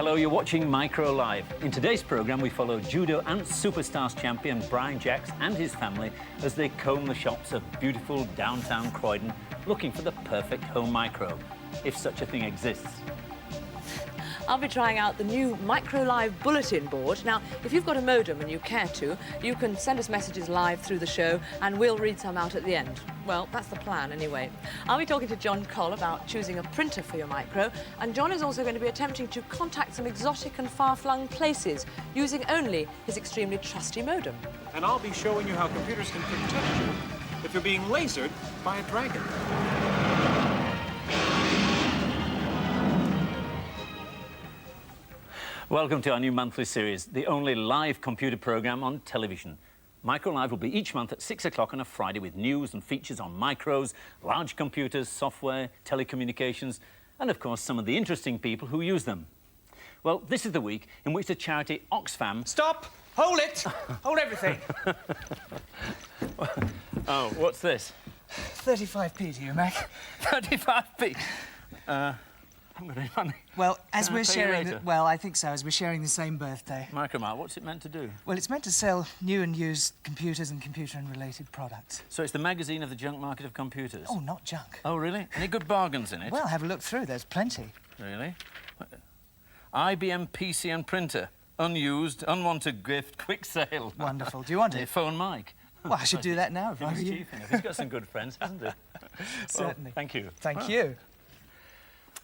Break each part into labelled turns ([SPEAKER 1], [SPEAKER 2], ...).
[SPEAKER 1] Hello, you're watching Micro Live. In today's programme, we follow judo and superstars champion Brian Jacks and his family as they comb the shops of beautiful downtown Croydon, looking for the perfect home micro, if such a thing exists.
[SPEAKER 2] I'll be trying out the new Micro Live bulletin board. Now, if you've got a modem and you care to, you can send us messages live through the show and we'll read some out at the end. Well, that's the plan anyway. I'll be talking to John Coll about choosing a printer for your micro, and John is also going to be attempting to contact some exotic and far-flung places using only his extremely trusty modem.
[SPEAKER 3] And I'll be showing you how computers can protect you if you're being lasered by a dragon.
[SPEAKER 1] Welcome to our new monthly series, the only live computer programme on television. Micro Live will be each month at 6 o'clock on a Friday with news and features on micros, large computers, software, telecommunications, and of course some of the interesting people who use them. Well, this is the week in which the charity Oxfam...
[SPEAKER 3] Stop! Hold it! Hold everything!
[SPEAKER 1] Oh, what's this?
[SPEAKER 4] 35p to you, Mac.
[SPEAKER 1] 35p? I haven't got any money.
[SPEAKER 4] Well, as
[SPEAKER 1] Can I
[SPEAKER 4] we're
[SPEAKER 1] pay you
[SPEAKER 4] sharing...
[SPEAKER 1] later?
[SPEAKER 4] Well, I think so, as we're sharing the same birthday.
[SPEAKER 1] Micromart, what's it meant to do?
[SPEAKER 4] Well, it's meant to sell new and used computers and computer and related products.
[SPEAKER 1] So it's the magazine of the junk market of computers?
[SPEAKER 4] Oh, not junk.
[SPEAKER 1] Oh, really? Any good bargains in it?
[SPEAKER 4] Well, have a look through. There's plenty.
[SPEAKER 1] Really? IBM PC and printer. Unused, unwanted gift, quick sale.
[SPEAKER 4] Wonderful. Do you want
[SPEAKER 1] Your
[SPEAKER 4] it?
[SPEAKER 1] phone mic.
[SPEAKER 4] Well, I should do that now if I were
[SPEAKER 1] He's
[SPEAKER 4] you.
[SPEAKER 1] cheap enough. He's got some good friends, hasn't he?
[SPEAKER 4] Certainly.
[SPEAKER 1] Well, thank you.
[SPEAKER 4] Thank you.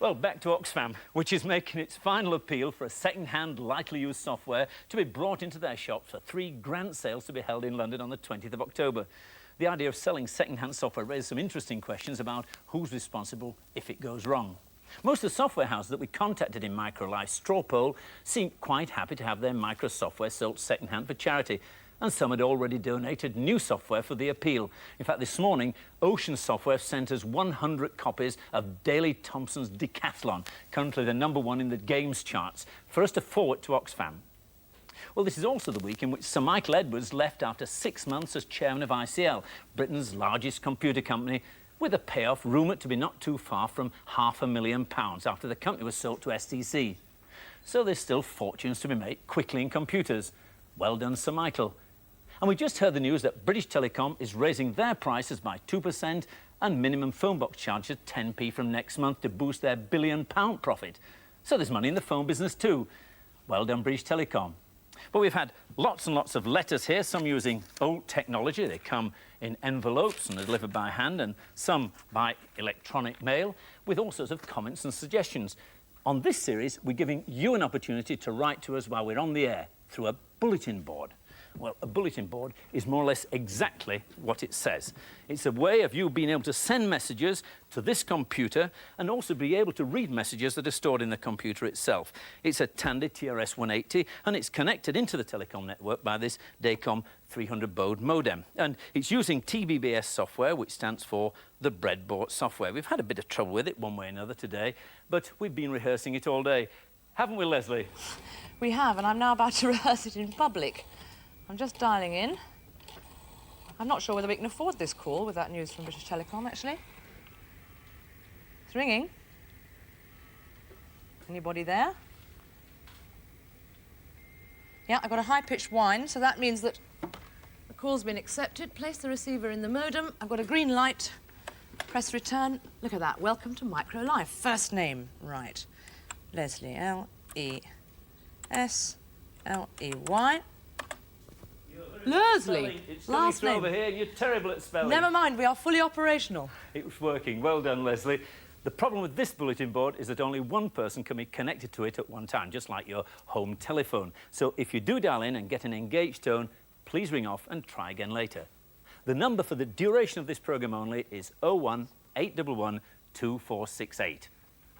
[SPEAKER 1] Well, back to Oxfam, which is making its final appeal for a second-hand, lightly used software to be brought into their shops for 3 grant sales to be held in London on the 20th of October. The idea of selling second-hand software raised some interesting questions about who's responsible if it goes wrong. Most of the software houses that we contacted in Micro Live straw poll seemed quite happy to have their micro software sold second-hand for charity, and some had already donated new software for the appeal. In fact, this morning, Ocean Software sent us 100 copies of Daley Thompson's Decathlon, currently the #1 in the games charts, for us to forward to Oxfam. Well, this is also the week in which Sir Michael Edwards left after 6 months as chairman of ICL, Britain's largest computer company, with a payoff rumoured to be not too far from £500,000 after the company was sold to STC. So there's still fortunes to be made quickly in computers. Well done, Sir Michael. And we just heard the news that British Telecom is raising their prices by 2% and minimum phone box charges 10p from next month to boost their £1 billion profit. So there's money in the phone business too. Well done, British Telecom. But we've had lots and lots of letters here, some using old technology. They come in envelopes and are delivered by hand, and some by electronic mail, with all sorts of comments and suggestions. On this series, we're giving you an opportunity to write to us while we're on the air through a bulletin board. Well, a bulletin board is more or less exactly what it says. It's a way of you being able to send messages to this computer and also be able to read messages that are stored in the computer itself. It's a Tandy TRS-180 and it's connected into the telecom network by this Dacom 300 baud modem. And it's using TBBS software, which stands for the breadboard software. We've had a bit of trouble with it one way or another today, but we've been rehearsing it all day. Haven't we, Leslie?
[SPEAKER 2] We have, and I'm now about to rehearse it in public. I'm just dialing in. I'm not sure whether we can afford this call with that news from British Telecom, actually. It's ringing. Anybody there? Yeah, I've got a high-pitched whine, so that means that the call's been accepted. Place the receiver in the modem. I've got a green light. Press return. Look at that. Welcome to Micro Live. First name, right. Leslie, L-E-S-L-E-Y. Leslie,
[SPEAKER 1] Last name. Over here. You're terrible at spelling.
[SPEAKER 2] Never mind, we are fully operational.
[SPEAKER 1] It was working. Well done, Leslie. The problem with this bulletin board is that only one person can be connected to it at one time, just like your home telephone. So if you do dial in and get an engaged tone, please ring off and try again later. The number for the duration of this programme only is 01 811 2468.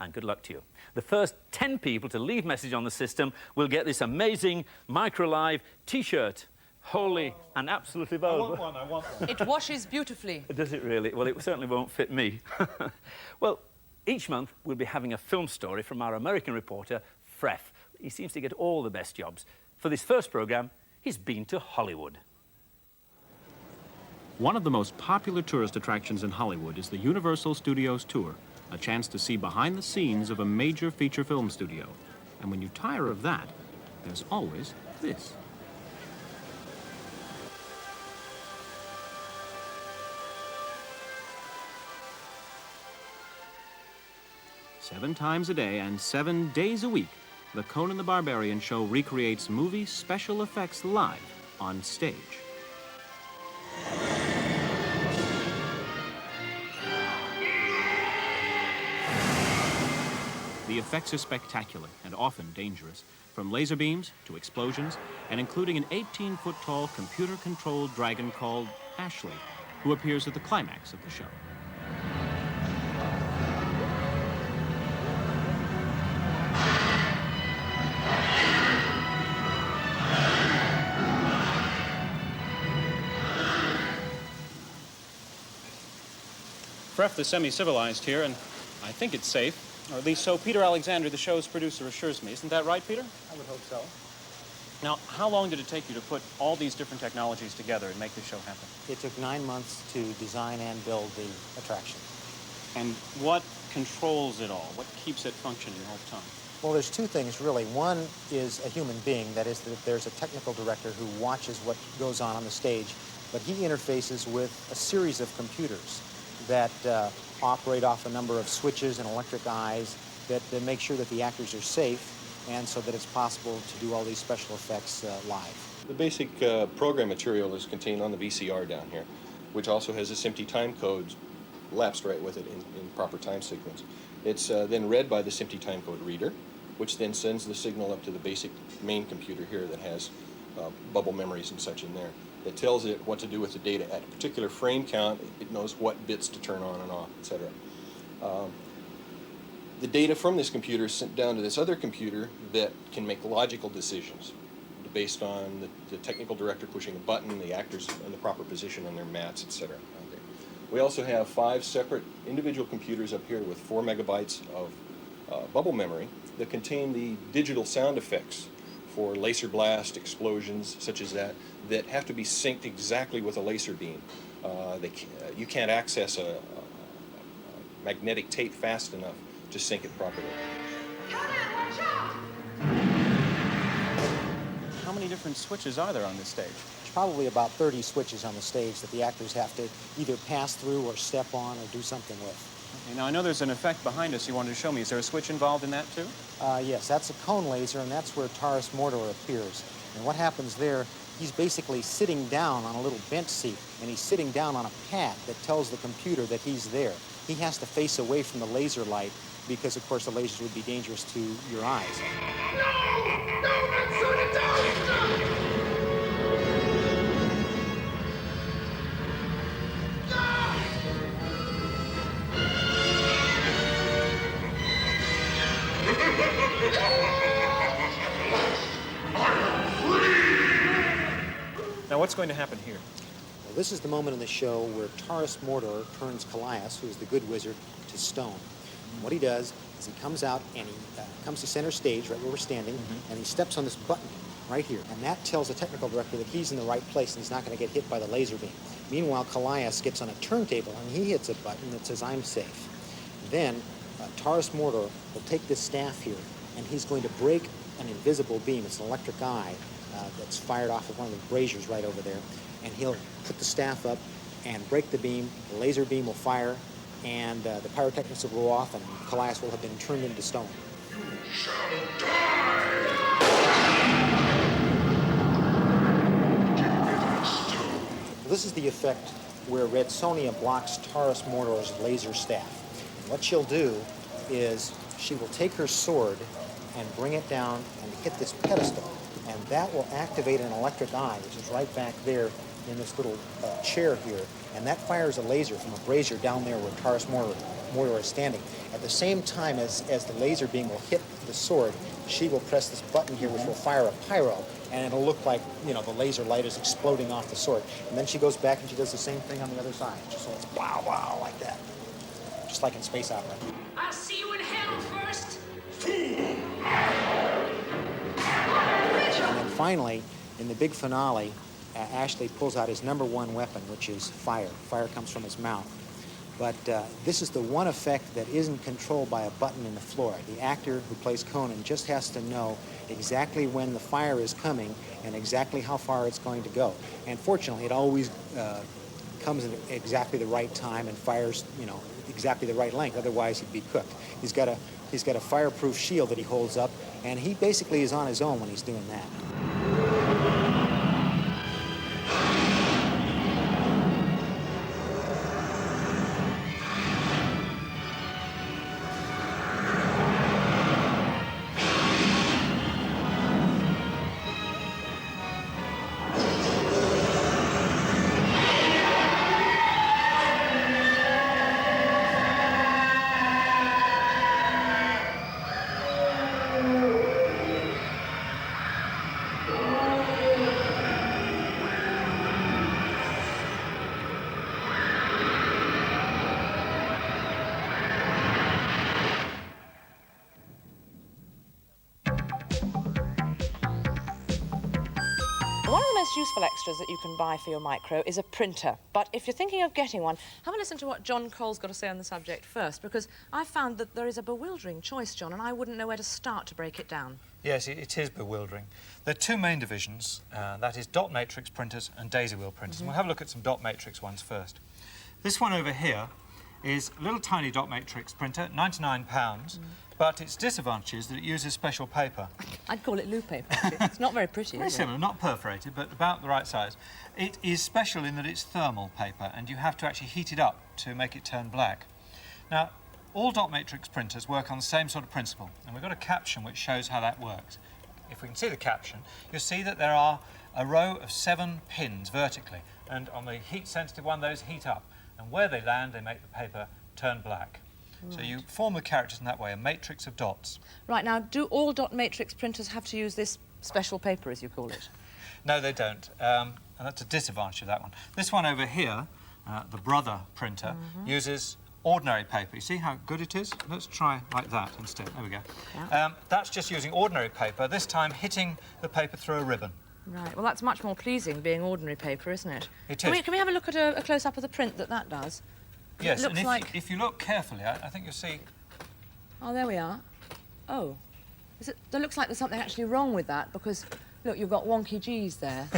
[SPEAKER 1] And good luck to you. The first 10 people to leave message on the system will get this amazing Micro Live T-shirt. Holy and absolutely valuable.
[SPEAKER 3] I want one.
[SPEAKER 2] It washes beautifully.
[SPEAKER 1] Does it really? Well, it certainly won't fit me. Well, each month we'll be having a film story from our American reporter, Fref. He seems to get all the best jobs. For this first programme, he's been to Hollywood.
[SPEAKER 5] One of the most popular tourist attractions in Hollywood is the Universal Studios Tour, a chance to see behind the scenes of a major feature film studio. And when you tire of that, there's always this. Seven times a day and 7 days a week, the Conan the Barbarian Show recreates movie special effects live on stage. The effects are spectacular and often dangerous, from laser beams to explosions, and including an 18-foot-tall computer-controlled dragon called Ashley, who appears at the climax of the show.
[SPEAKER 3] Fref the semi-civilized here, and I think it's safe. Or at least so Peter Alexander, the show's producer, assures me. Isn't that right, Peter?
[SPEAKER 6] I would hope so.
[SPEAKER 3] Now, how long did it take you to put all these different technologies together and make this show happen?
[SPEAKER 6] It took 9 months to design and build the attraction.
[SPEAKER 3] And what controls it all? What keeps it functioning all the time?
[SPEAKER 6] Well, there's two things, really. One is a human being. That is, that there's a technical director who watches what goes on the stage, but he interfaces with a series of computers that operate off a number of switches and electric eyes that make sure that the actors are safe and so that it's possible to do all these special effects live.
[SPEAKER 7] The basic program material is contained on the VCR down here, which also has a SMPTE time code lapsed right with it in proper time sequence. It's then read by the SMPTE time code reader, which then sends the signal up to the basic main computer here that has bubble memories and such in there. That tells it what to do with the data. At a particular frame count, it knows what bits to turn on and off, etc. The data from this computer is sent down to this other computer that can make logical decisions based on the technical director pushing a button, the actors in the proper position on their mats, etc. We also have 5 separate individual computers up here with 4 megabytes of bubble memory that contain the digital sound effects for laser blast, explosions such as that have to be synced exactly with a laser beam. You can't access a magnetic tape fast enough to sync it properly.
[SPEAKER 8] Conan, watch out!
[SPEAKER 3] How many different switches are there on this stage?
[SPEAKER 6] There's probably about 30 switches on the stage that the actors have to either pass through or step on or do something with.
[SPEAKER 3] Okay, now I know there's an effect behind us you wanted to show me. Is there a switch involved in that too?
[SPEAKER 6] Yes, that's a cone laser, and that's where Taurus Mordor appears. And what happens there, he's basically sitting down on a little bench seat, and he's sitting down on a pad that tells the computer that he's there. He has to face away from the laser light because, of course, the lasers would be dangerous to your eyes.
[SPEAKER 8] No! No, that's so the
[SPEAKER 3] Now what's going to happen here?
[SPEAKER 6] Well, this is the moment in the show where Taurus Mordor turns Callias, who's the good wizard, to stone. And what he does is he comes out and he comes to center stage, right where we're standing, and he steps on this button right here. And that tells the technical director that he's in the right place and he's not going to get hit by the laser beam. Meanwhile, Callias gets on a turntable and he hits a button that says, "I'm safe." Then Taurus Mordor will take this staff here and he's going to break an invisible beam. It's an electric eye that's fired off of one of the braziers right over there. And he'll put the staff up and break the beam. The laser beam will fire and the pyrotechnics will go off and Callias will have been turned into stone.
[SPEAKER 8] You shall die!
[SPEAKER 6] This is the effect where Red Sonja blocks Taurus Mordor's laser staff. And what she'll do is she will take her sword and bring it down and hit this pedestal. And that will activate an electric eye, which is right back there in this little chair here. And that fires a laser from a brazier down there where Taurus Mordor is standing. At the same time as the laser beam will hit the sword, she will press this button here, which will fire a pyro. And it'll look like, you know, the laser light is exploding off the sword. And then she goes back and she does the same thing on the other side. So it's wow, wow, like that. Just like in space opera.
[SPEAKER 8] I'll see you in hell first!
[SPEAKER 6] And then finally, in the big finale, Ashley pulls out his #1 weapon, which is fire. Fire comes from his mouth. But this is the one effect that isn't controlled by a button in the floor. The actor who plays Conan just has to know exactly when the fire is coming and exactly how far it's going to go. And fortunately, it always comes in exactly the right time and fires, you know, exactly the right length. Otherwise, he'd be cooked. He's got a fireproof shield that he holds up, and he basically is on his own when he's doing that.
[SPEAKER 2] One of the most useful extras that you can buy for your micro is a printer. But if you're thinking of getting one, have a listen to what John Cole's got to say on the subject first, because I've found that there is a bewildering choice, John, and I wouldn't know where to start to break it down.
[SPEAKER 9] Yes, it is bewildering. There are two main divisions, that is dot matrix printers and daisy wheel printers. And we'll have a look at some dot matrix ones first. This one over here is a little tiny dot matrix printer, £99, but its disadvantage is that it uses special paper.
[SPEAKER 2] I'd call it loo paper, actually. It's not very pretty,
[SPEAKER 9] Very
[SPEAKER 2] is it?
[SPEAKER 9] similar, not perforated, but about the right size. It is special in that it's thermal paper, and you have to actually heat it up to make it turn black. Now, all dot matrix printers work on the same sort of principle, and we've got a caption which shows how that works. If we can see the caption, you'll see that there are a row of 7 pins vertically, and on the heat-sensitive one, those heat up, and where they land, they make the paper turn black. Right. So you form the characters in that way, a matrix of dots.
[SPEAKER 2] Right, now, do all dot matrix printers have to use this special paper, as you call it?
[SPEAKER 9] No, they don't, and that's a disadvantage of that one. This one over here, the Brother printer, uses ordinary paper. You see how good it is? Let's try like that instead. There we go. Yeah. That's just using ordinary paper, this time hitting the paper through a ribbon.
[SPEAKER 2] Right, well, that's much more pleasing, being ordinary paper, isn't it?
[SPEAKER 9] It is.
[SPEAKER 2] Can we have a look at a close-up of the print that does?
[SPEAKER 9] Yes,
[SPEAKER 2] it looks
[SPEAKER 9] and
[SPEAKER 2] like...
[SPEAKER 9] if you look carefully, I think you'll see...
[SPEAKER 2] Oh, there we are. Oh. There looks like there's something actually wrong with that, because, look, you've got wonky G's there.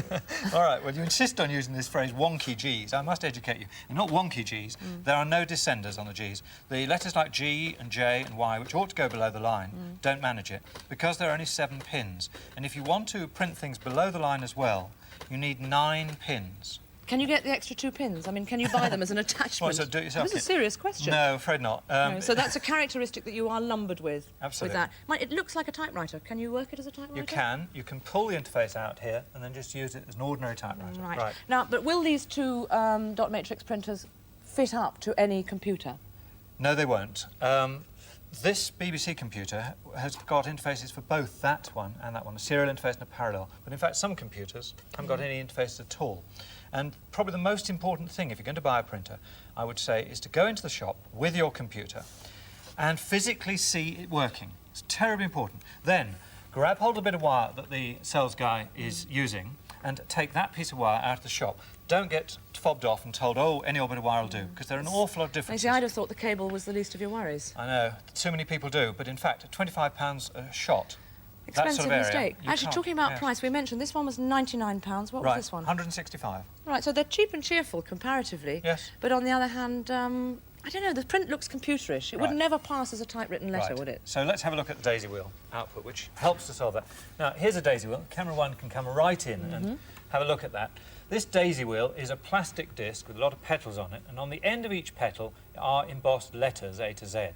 [SPEAKER 9] All right, well, you insist on using this phrase, wonky G's. I must educate you. They're not wonky G's. There are no descenders on the G's. The letters like G and J and Y, which ought to go below the line, don't manage it, because there are only 7 pins. And if you want to print things below the line as well, you need 9 pins.
[SPEAKER 2] Can you get the extra 2 pins? I mean, can you buy them as an attachment?
[SPEAKER 9] Well, so do it yourself.
[SPEAKER 2] This is a serious question.
[SPEAKER 9] No, afraid not.
[SPEAKER 2] No, so that's a characteristic that you are lumbered with.
[SPEAKER 9] Absolutely.
[SPEAKER 2] With that. It looks like a typewriter. Can you work it as a typewriter?
[SPEAKER 9] You can. You can pull the interface out here and then just use it as an ordinary typewriter.
[SPEAKER 2] Right. Now, but will these 2 dot matrix printers fit up to any computer?
[SPEAKER 9] No, they won't. This BBC computer has got interfaces for both that one and that one, a serial interface and a parallel. But in fact, some computers haven't got any interfaces at all. And probably the most important thing, if you're going to buy a printer, I would say, is to go into the shop with your computer and physically see it working. It's terribly important. Then, grab hold of a bit of wire that the sales guy is using and take that piece of wire out of the shop. Don't get fobbed off and told, oh, any old bit of wire will do, because there are an awful lot of differences.
[SPEAKER 2] See, I'd have thought the cable was the least of your worries.
[SPEAKER 9] I know. Too many people do, but in fact, at £25 a shot,
[SPEAKER 2] expensive
[SPEAKER 9] that sort of area,
[SPEAKER 2] mistake. Actually, talking about price, we mentioned this one was £99. What was this one?
[SPEAKER 9] £165.
[SPEAKER 2] Right, so they're cheap and cheerful comparatively.
[SPEAKER 9] Yes.
[SPEAKER 2] But on the other hand, I don't know, the print looks computerish. It would never pass as a typewritten letter, would it?
[SPEAKER 9] So let's have a look at the daisy wheel output, which helps to solve that. Now, here's a daisy wheel. Camera 1 can come right in and have a look at that. This daisy wheel is a plastic disc with a lot of petals on it, and on the end of each petal are embossed letters A to Z.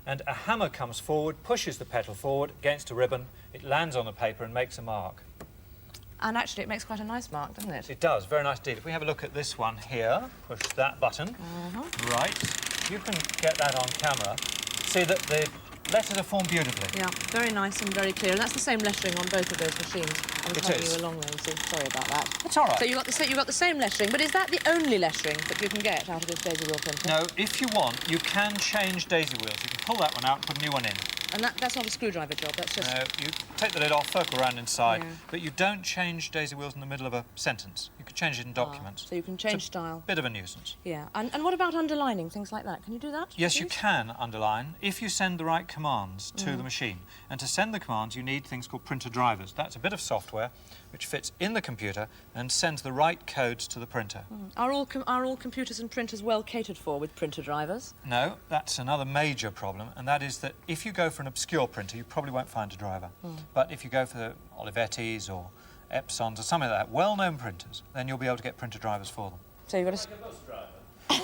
[SPEAKER 9] And a hammer comes forward, pushes the petal forward against a ribbon, it lands on the paper and makes a mark.
[SPEAKER 2] And actually, it makes quite a nice mark, doesn't it?
[SPEAKER 9] It does, very nice indeed. If we have a look at this one here, push that button, right, you can get that on camera, see that the letters are formed beautifully.
[SPEAKER 2] Yeah, very nice and very clear. And that's the same lettering on both of those machines. I was helping you along there, so sorry about that.
[SPEAKER 9] That's all right.
[SPEAKER 2] So you got the same lettering, but is that the only lettering that you can get out of this daisy wheel printer?
[SPEAKER 9] No, if you want, you can change daisy wheels. You can pull that one out and put a new one in.
[SPEAKER 2] And that's not a screwdriver job, that's just...
[SPEAKER 9] No, you take the lid off, circle around inside,
[SPEAKER 2] Yeah.
[SPEAKER 9] but you don't change daisy wheels in the middle of a sentence. You could change it in documents.
[SPEAKER 2] So you can change style.
[SPEAKER 9] Bit of a nuisance.
[SPEAKER 2] Yeah. And what about underlining, things like that? Can you do that?
[SPEAKER 9] Yes, you
[SPEAKER 2] please?
[SPEAKER 9] can underline if you send the right commands to the machine. And to send the commands, you need things called printer drivers. That's a bit of software which fits in the computer and sends the right codes to the printer.
[SPEAKER 2] Are all computers and printers well catered for with printer drivers?
[SPEAKER 9] No, that's another major problem, and that is that if you go for an obscure printer, you probably won't find a driver. But if you go for the Olivetti's or Epsons or something like that, well-known printers, then you'll be able to get printer drivers for them.
[SPEAKER 2] So you've got to...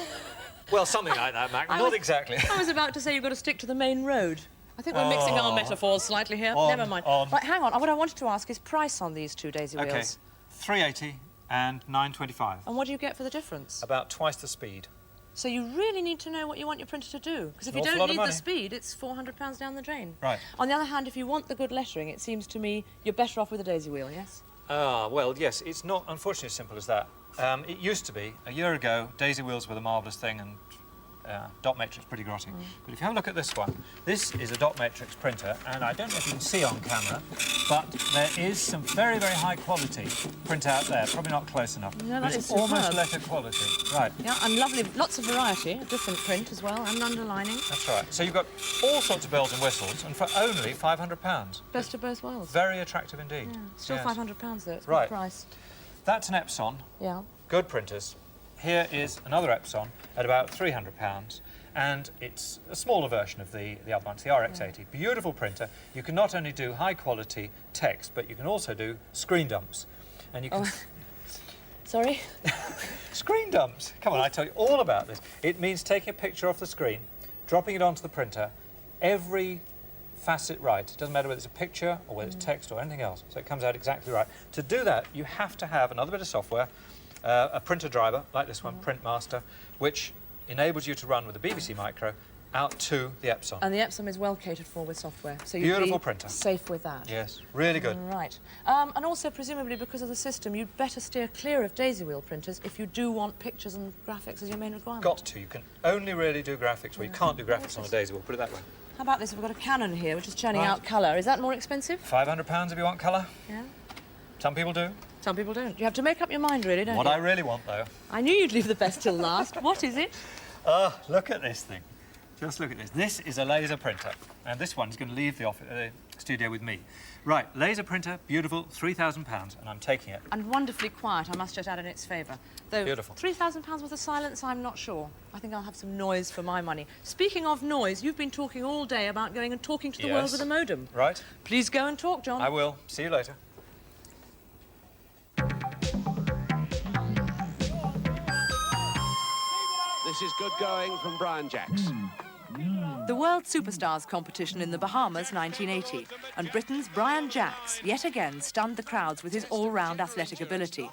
[SPEAKER 9] Well, something like that, Mac. Not exactly.
[SPEAKER 2] I was about to say you've got to stick to the main road. I think we're mixing our metaphors slightly here. Never mind. Right, hang on. What I wanted to ask is price on these two daisy wheels.
[SPEAKER 9] OK, £3.80 and £9.25.
[SPEAKER 2] And what do you get for the difference?
[SPEAKER 9] About twice the speed.
[SPEAKER 2] So you really need to know what you want your printer to do. Because if you
[SPEAKER 9] An awful
[SPEAKER 2] don't
[SPEAKER 9] lot of
[SPEAKER 2] need the
[SPEAKER 9] money.
[SPEAKER 2] speed, it's £400 down the drain.
[SPEAKER 9] Right.
[SPEAKER 2] On the other hand, if you want the good lettering, it seems to me you're better off with a daisy wheel, yes?
[SPEAKER 9] Ah, well, yes, it's not, unfortunately, as simple as that. It used to be, a year ago, daisy wheels were the marvellous thing and dot matrix pretty grotty. But if you have a look at this one, this is a dot matrix printer, and I don't know if you can see on camera, but there is some very, very high quality print out there. Probably not close enough.
[SPEAKER 2] No,
[SPEAKER 9] but
[SPEAKER 2] that
[SPEAKER 9] it's
[SPEAKER 2] is
[SPEAKER 9] almost
[SPEAKER 2] superb.
[SPEAKER 9] letter quality. Right.
[SPEAKER 2] Yeah, and lovely, lots of variety, a different print as well, and underlining.
[SPEAKER 9] That's right. So you've got all sorts of bells and whistles, and for only £500.
[SPEAKER 2] Best of both worlds.
[SPEAKER 9] Very attractive indeed.
[SPEAKER 2] Yeah. Still
[SPEAKER 9] Yes.
[SPEAKER 2] £500 though, it's a
[SPEAKER 9] Right.
[SPEAKER 2] good price.
[SPEAKER 9] That's an Epson.
[SPEAKER 2] Yeah.
[SPEAKER 9] Good printers. Here is another Epson at about £300, and it's a smaller version of the other one, it's the RX80. Beautiful printer. You can not only do high quality text, but you can also do screen dumps. And you can...
[SPEAKER 2] Sorry?
[SPEAKER 9] Screen dumps! Come on, I tell you all about this. It means taking a picture off the screen, dropping it onto the printer, every facet right. It doesn't matter whether it's a picture or whether it's text or anything else, so it comes out exactly right. To do that, you have to have another bit of software, a printer driver, like this one, Print Master, which enables you to run with a BBC Micro out to the Epson.
[SPEAKER 2] And the Epson is well catered for with software, so you'd
[SPEAKER 9] Beautiful
[SPEAKER 2] be
[SPEAKER 9] printer.
[SPEAKER 2] safe with that.
[SPEAKER 9] Yes, really good.
[SPEAKER 2] Right. And also, presumably, because of the system, you'd better steer clear of daisy wheel printers if you do want pictures and graphics as your main requirement.
[SPEAKER 9] Got to. You can only really do graphics, well, you can't do graphics on a daisy wheel, put it that way.
[SPEAKER 2] How about this? We've got a Canon here, which is churning
[SPEAKER 9] Right.
[SPEAKER 2] out colour. Is that more expensive?
[SPEAKER 9] £500 if you want colour.
[SPEAKER 2] Yeah.
[SPEAKER 9] Some people do.
[SPEAKER 2] Some people don't. You have to make up your mind, really, don't
[SPEAKER 9] What
[SPEAKER 2] you?
[SPEAKER 9] I really want, though...
[SPEAKER 2] I knew you'd leave the best till last. What is it?
[SPEAKER 9] Look at this thing. Just look at this. This is a laser printer, and this one's going to leave the studio with me. Right, laser printer, beautiful, £3,000, and I'm taking it.
[SPEAKER 2] And wonderfully quiet, I must just add in its favour. Though
[SPEAKER 9] Beautiful.
[SPEAKER 2] £3,000 worth of silence, I'm not sure. I think I'll have some noise for my money. Speaking of noise, you've been talking all day about going and talking to the world
[SPEAKER 9] Yes.
[SPEAKER 2] with a modem.
[SPEAKER 9] Right,
[SPEAKER 2] Please go and talk, John.
[SPEAKER 9] I will. See you later.
[SPEAKER 10] This is good going from Brian Jacks.
[SPEAKER 2] The World Superstars competition in the Bahamas, 1980, and Britain's Brian Jacks yet again stunned the crowds with his all-round athletic ability.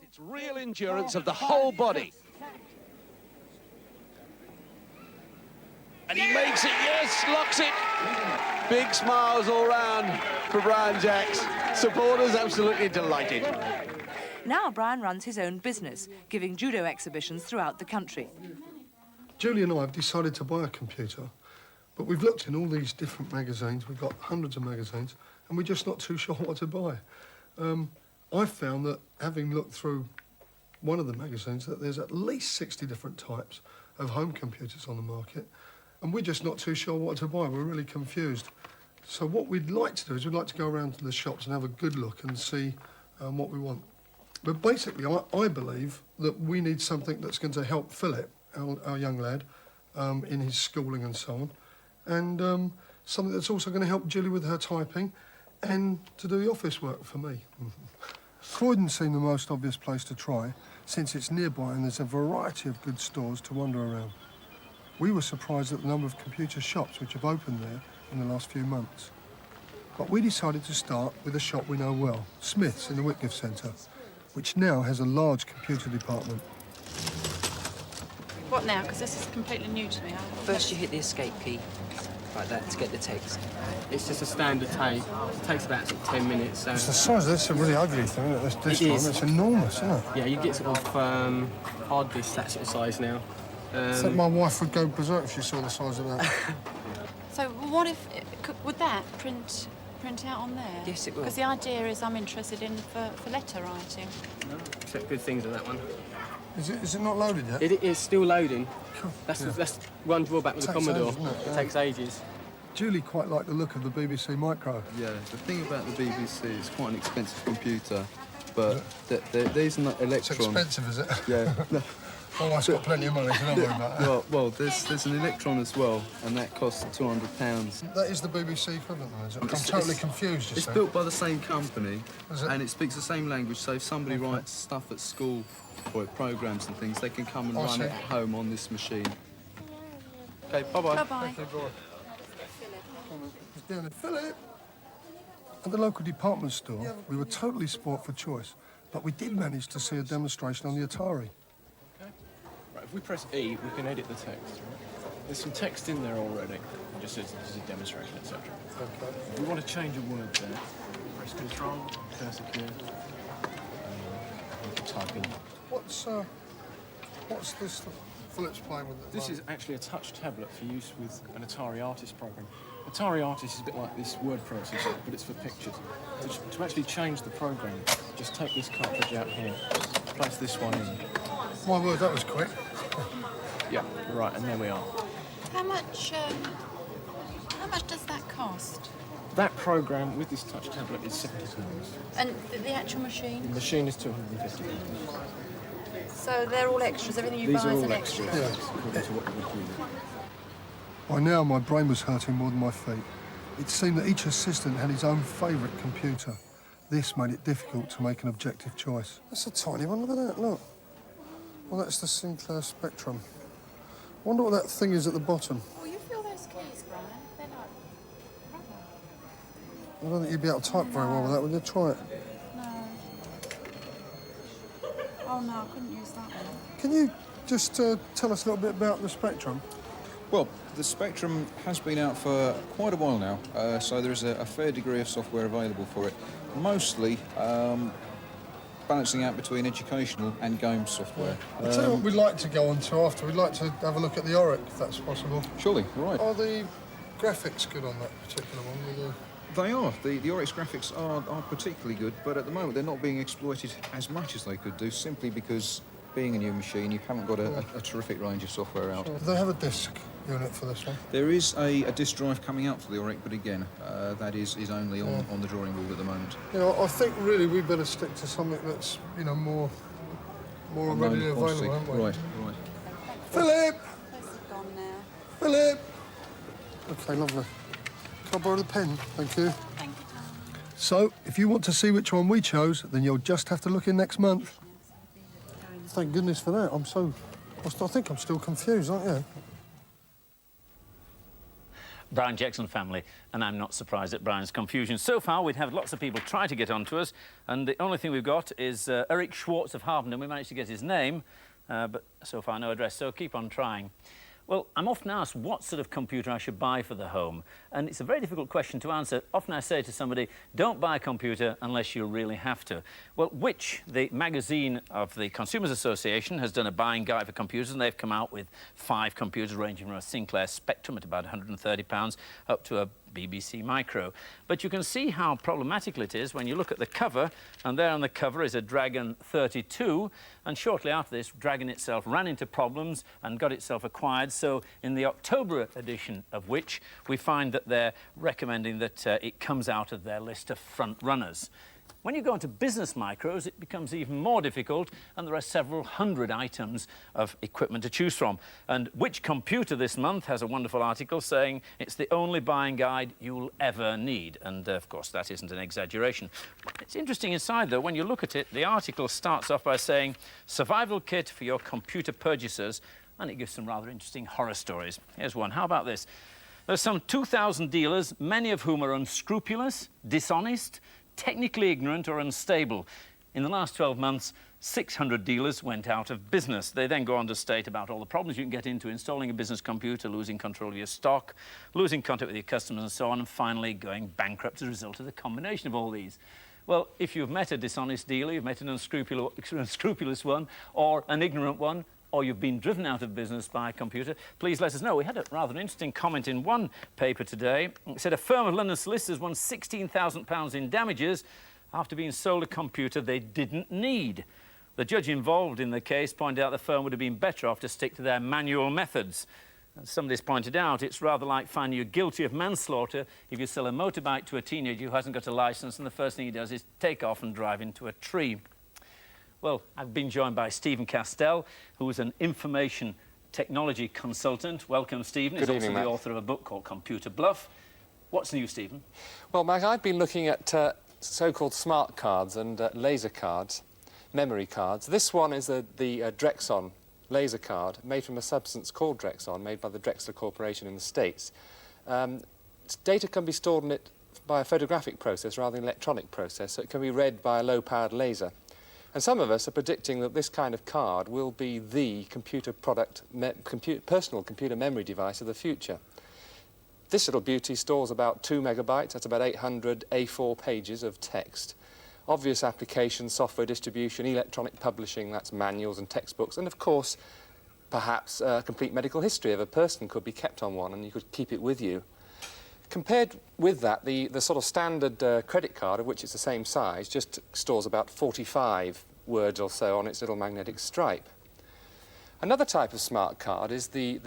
[SPEAKER 10] It's real endurance of the whole body. And he makes it, yes, locks it. Big smiles all round for Brian Jacks. Supporters absolutely delighted.
[SPEAKER 2] Now Brian runs his own business, giving judo exhibitions throughout the country.
[SPEAKER 11] Julie and I have decided to buy a computer, but we've looked in all these different magazines. We've got hundreds of magazines, and we're just not too sure what to buy. I've found that, having looked through one of the magazines, that there's at least 60 different types of home computers on the market, and we're just not too sure what to buy. We're really confused. So what we'd like to do is we'd like to go around to the shops and have a good look and see what we want. But basically, I believe that we need something that's going to help Philip, our young lad, in his schooling and so on, and something that's also going to help Julie with her typing and to do the office work for me. Croydon seemed the most obvious place to try, since it's nearby and there's a variety of good stores to wander around. We were surprised at the number of computer shops which have opened there in the last few months. But we decided to start with a shop we know well, Smith's in the Whitgift Centre, which now has a large computer department.
[SPEAKER 12] What now? Because this is completely new to me.
[SPEAKER 13] First you hit the escape key, like that, to get the text.
[SPEAKER 14] It's just a standard tape. It takes about 10 minutes. So
[SPEAKER 11] It's the size of this, a really ugly thing, isn't it? This
[SPEAKER 14] It
[SPEAKER 11] one,
[SPEAKER 14] is.
[SPEAKER 11] it's enormous, isn't it?
[SPEAKER 14] yeah, you get sort of hard disk, that sort of size now.
[SPEAKER 11] I think my wife would go berserk if she saw the size of that.
[SPEAKER 12] So what if, would that print out on there?
[SPEAKER 13] Yes, it will.
[SPEAKER 12] Because the idea is I'm interested in for letter writing.
[SPEAKER 14] No, except good things on that one.
[SPEAKER 11] Is it not loaded yet?
[SPEAKER 14] It is still loading.
[SPEAKER 11] Cool.
[SPEAKER 14] That's
[SPEAKER 11] Yeah.
[SPEAKER 14] that's one drawback with the
[SPEAKER 11] Takes
[SPEAKER 14] Commodore.
[SPEAKER 11] ages, doesn't it?
[SPEAKER 14] It takes ages.
[SPEAKER 11] Julie quite liked the look of the BBC Micro.
[SPEAKER 15] Yeah, the thing about the BBC, it's quite an expensive computer, but there's an electron.
[SPEAKER 11] It's expensive, is it?
[SPEAKER 15] Yeah.
[SPEAKER 11] Oh, I've got plenty of money, so don't worry about that.
[SPEAKER 15] Well, there's an electron as well, and that costs £200.
[SPEAKER 11] That is the BBC equivalent, though, is it? I'm totally confused, you
[SPEAKER 15] It's
[SPEAKER 11] see.
[SPEAKER 15] built by the same company,
[SPEAKER 11] Is it?
[SPEAKER 15] and it speaks the same language, so if somebody writes stuff at school, or programs and things, they can come and
[SPEAKER 11] I
[SPEAKER 15] run
[SPEAKER 11] see.
[SPEAKER 15] it at home on this machine. Okay, bye-bye.
[SPEAKER 12] Bye-bye.
[SPEAKER 11] Okay, bye. It's down there. Philip! At the local department store, we were totally spoilt for choice, but we did manage to see a demonstration on the Atari.
[SPEAKER 3] Right, if we press E, we can edit the text, right? There's some text in there already. It just says this is a demonstration, etc.
[SPEAKER 11] Okay.
[SPEAKER 3] If we want to change a word there, press Control, cursor key, and we can type in.
[SPEAKER 11] What's this that Philip's playing with? At the
[SPEAKER 3] This is
[SPEAKER 11] moment?
[SPEAKER 3] actually a touch tablet for use with an Atari Artist program. Atari Artist is a bit like this word processor, but it's for pictures. To actually change the program, just take this cartridge out here, place this one in.
[SPEAKER 11] My word, that was quick.
[SPEAKER 3] Yeah, right, and there we are.
[SPEAKER 12] How much does that cost?
[SPEAKER 3] That program with this touch tablet is £70.
[SPEAKER 12] And the actual machine?
[SPEAKER 3] The machine is £250.
[SPEAKER 12] So they're all extras. Everything you
[SPEAKER 3] These
[SPEAKER 12] buy
[SPEAKER 3] are
[SPEAKER 12] is
[SPEAKER 3] all
[SPEAKER 12] an
[SPEAKER 3] extras,
[SPEAKER 12] extra.
[SPEAKER 3] according to what you would do.
[SPEAKER 11] By now, my brain was hurting more than my feet. It seemed that each assistant had his own favourite computer. This made it difficult to make an objective choice. That's a tiny one, look at that, look. Well, that's the Sinclair Spectrum. I wonder what that thing is at the bottom.
[SPEAKER 12] Oh, you feel those keys, Brian? They're like rubber.
[SPEAKER 11] I don't think you'd be able to type very well with that, would you? Try it.
[SPEAKER 12] No. Oh, no, I couldn't use that one.
[SPEAKER 11] Can you just tell us a little bit about the Spectrum?
[SPEAKER 16] Well, the Spectrum has been out for quite a while now, so there is a fair degree of software available for it. Mostly balancing out between educational and game software.
[SPEAKER 11] I'll tell you what we'd like to go on to after. We'd like to have a look at the Auric, if that's possible.
[SPEAKER 16] Surely, right.
[SPEAKER 11] Are the graphics good on that particular one?
[SPEAKER 16] They are. The Oryx graphics are particularly good, but at the moment they're not being exploited as much as they could do, simply because, being a new machine, you haven't got a terrific range of software out.
[SPEAKER 11] Do they have a disk unit for this one?
[SPEAKER 16] There is a disk drive coming out for the Oryx, but again, that is only on the drawing board at the moment.
[SPEAKER 11] You know, I think really we better stick to something that's, you know, more readily available, haven't we?
[SPEAKER 16] Right.
[SPEAKER 11] Philip!
[SPEAKER 12] Those are gone now.
[SPEAKER 11] Philip! Okay, lovely. Can I borrow the pen? Thank you.
[SPEAKER 12] Thank you, Tom.
[SPEAKER 11] So, if you want to see which one we chose, then you'll just have to look in next month. Thank goodness for that. I think I'm still confused, aren't you?
[SPEAKER 1] Brian Jackson family, and I'm not surprised at Brian's confusion. So far, we've had lots of people try to get onto us, and the only thing we've got is Eric Schwartz of Harpenden. We managed to get his name, but so far no address, so keep on trying. Well, I'm often asked what sort of computer I should buy for the home, and it's a very difficult question to answer. Often I say to somebody, don't buy a computer unless you really have to. Well, which, the magazine of the Consumers Association, has done a buying guide for computers, and they've come out with 5 computers ranging from a Sinclair Spectrum at about £130 up to a BBC Micro. But you can see how problematical it is when you look at the cover, and there on the cover is a Dragon 32, and shortly after this, Dragon itself ran into problems and got itself acquired. So in the October edition of which, we find that they're recommending that it comes out of their list of front runners. When you go into business micros, it becomes even more difficult, and there are several hundred items of equipment to choose from. And Which Computer this month has a wonderful article saying it's the only buying guide you'll ever need. And, of course, that isn't an exaggeration. It's interesting inside, though, when you look at it, the article starts off by saying, survival kit for your computer purchasers, and it gives some rather interesting horror stories. Here's one. How about this? There's some 2,000 dealers, many of whom are unscrupulous, dishonest, technically ignorant or unstable. In the last 12 months, 600 dealers went out of business. They then go on to state about all the problems you can get into installing a business computer, losing control of your stock, losing contact with your customers and so on, and finally going bankrupt as a result of the combination of all these. Well, if you've met a dishonest dealer, you've met an unscrupulous one, or an ignorant one, or you've been driven out of business by a computer, please let us know. We had a rather interesting comment in one paper today. It said a firm of London solicitors won £16,000 in damages after being sold a computer they didn't need. The judge involved in the case pointed out the firm would have been better off to stick to their manual methods. As somebody's pointed out, it's rather like finding you guilty of manslaughter if you sell a motorbike to a teenager who hasn't got a licence and the first thing he does is take off and drive into a tree. Well, I've been joined by Stephen Castell, who is an information technology consultant. Welcome, Stephen. He's also the author of a book called Computer Bluff. What's new, Stephen?
[SPEAKER 17] Well, Mike, I've been looking at so-called smart cards and laser cards, memory cards. This one is the Drexon laser card, made from a substance called Drexon, made by the Drexler Corporation in the States. Data can be stored in it by a photographic process rather than an electronic process, so it can be read by a low-powered laser. And some of us are predicting that this kind of card will be the computer product, personal computer memory device of the future. This little beauty stores about 2 megabytes, that's about 800 A4 pages of text. Obvious applications, software distribution, electronic publishing, that's manuals and textbooks, and of course, perhaps a complete medical history of a person could be kept on one and you could keep it with you. Compared with that, the sort of standard credit card, of which it's the same size, just stores about 45 words or so on its little magnetic stripe. Another type of smart card is the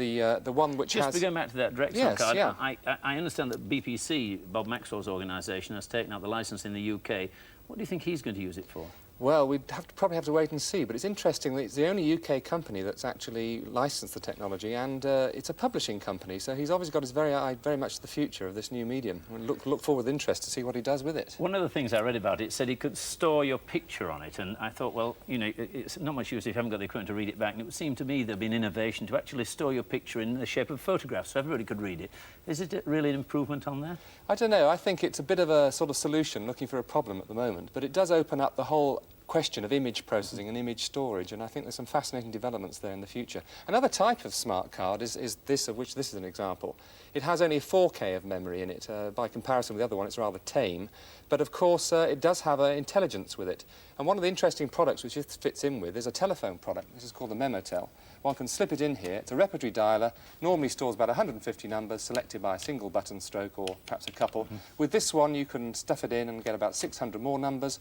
[SPEAKER 17] one which has...
[SPEAKER 1] Just going back to that Drexel
[SPEAKER 17] yes,
[SPEAKER 1] card,
[SPEAKER 17] yeah.
[SPEAKER 1] I understand that BPC, Bob Maxwell's organisation, has taken out the licence in the UK. What do you think he's going to use it for?
[SPEAKER 17] Well, we'd probably have to wait and see, but it's interesting that it's the only UK company that's actually licensed the technology, and it's a publishing company, so he's obviously got his eye very much to the future of this new medium. We'll look forward with interest to see what he does with it.
[SPEAKER 1] One of the things I read about it said he could store your picture on it, and I thought, well, you know, it's not much use if you haven't got the equipment to read it back, and it would seem to me there'd be an innovation to actually store your picture in the shape of photographs, so everybody could read it. Is it really an improvement on that?
[SPEAKER 17] I don't know. I think it's a bit of a sort of solution looking for a problem at the moment, but it does open up the whole question of image processing and image storage, and I think there's some fascinating developments there in the future. Another type of smart card is this, of which this is an example. It has only 4K of memory in it. By comparison with the other one, it's rather tame, but of course it does have intelligence with it. And one of the interesting products which this fits in with is a telephone product. This is called the Memotel. One can slip it in here. It's a repertory dialer, normally stores about 150 numbers selected by a single button stroke or perhaps a couple. With this one, you can stuff it in and get about 600 more numbers.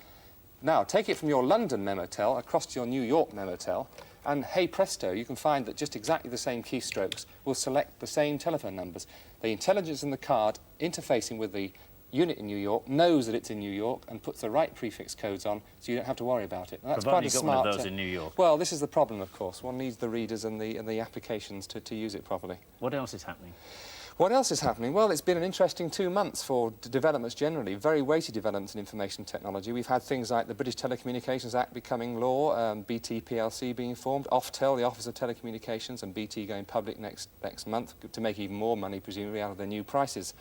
[SPEAKER 17] Now, take it from your London Memotel across to your New York Memotel, and hey presto, you can find that just exactly the same keystrokes will select the same telephone numbers. The intelligence in the card interfacing with the unit in New York knows that it's in New York and puts the right prefix codes on, so you don't have to worry about it. Now, that's
[SPEAKER 1] Provided
[SPEAKER 17] quite a
[SPEAKER 1] you've got
[SPEAKER 17] smart...
[SPEAKER 1] one of those in New York.
[SPEAKER 17] Well, this is the problem, of course. One needs the readers and the applications to use it properly.
[SPEAKER 1] What else is happening?
[SPEAKER 17] What else is happening? Well, it's been an interesting 2 months for developments generally, very weighty developments in information technology. We've had things like the British Telecommunications Act becoming law, BT PLC being formed, Oftel, the Office of Telecommunications, and BT going public next month to make even more money, presumably, out of their new prices.